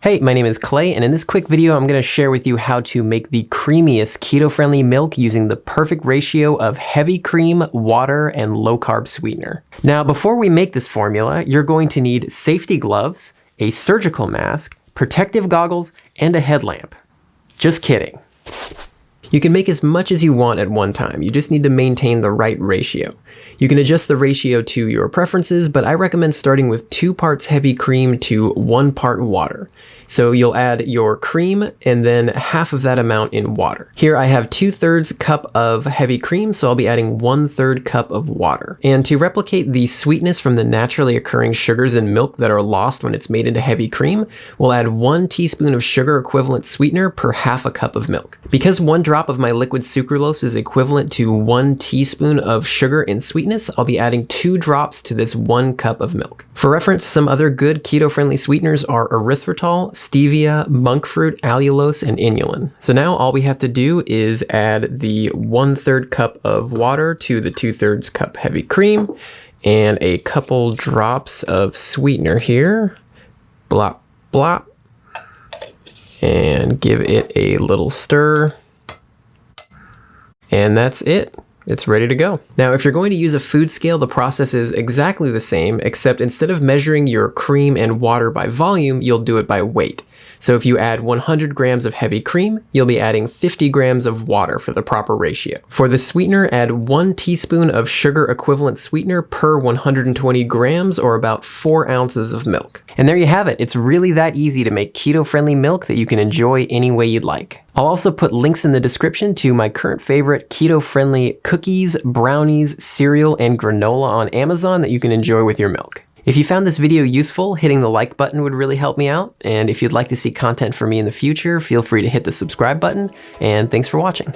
Hey, my name is Clay, and in this quick video, I'm going to share with you how to make the creamiest keto-friendly milk using the perfect ratio of heavy cream, water, and low-carb sweetener. Now, before we make this formula, you're going to need safety gloves, a surgical mask, protective goggles, and a headlamp. Just kidding. You can make as much as you want at one time. You just need to maintain the right ratio. You can adjust the ratio to your preferences, but I recommend starting with 2 parts heavy cream to 1 part water. So you'll add your cream and then half of that amount in water. Here I have 2/3 cup of heavy cream, so I'll be adding 1/3 cup of water. And to replicate the sweetness from the naturally occurring sugars in milk that are lost when it's made into heavy cream, we'll add 1 teaspoon of sugar equivalent sweetener per half a cup of milk. Because 1 drop of my liquid sucralose is equivalent to 1 teaspoon of sugar in sweetness, I'll be adding 2 drops to this 1 cup of milk. For reference, some other good keto-friendly sweeteners are erythritol, stevia, monk fruit, allulose, and inulin. So now all we have to do is add the 1/3 cup of water to the 2/3 cup heavy cream and a couple drops of sweetener here. Blop, blop. And give it a little stir. And that's it. It's ready to go. Now, if you're going to use a food scale, the process is exactly the same, except instead of measuring your cream and water by volume, you'll do it by weight. So if you add 100 grams of heavy cream, you'll be adding 50 grams of water for the proper ratio. For the sweetener, add 1 teaspoon of sugar equivalent sweetener per 120 grams, or about 4 ounces of milk. And there you have it. It's really that easy to make keto-friendly milk that you can enjoy any way you'd like. I'll also put links in the description to my current favorite keto-friendly cookies, brownies, cereal, and granola on Amazon that you can enjoy with your milk. If you found this video useful, hitting the like button would really help me out. And if you'd like to see content from me in the future, feel free to hit the subscribe button. And thanks for watching.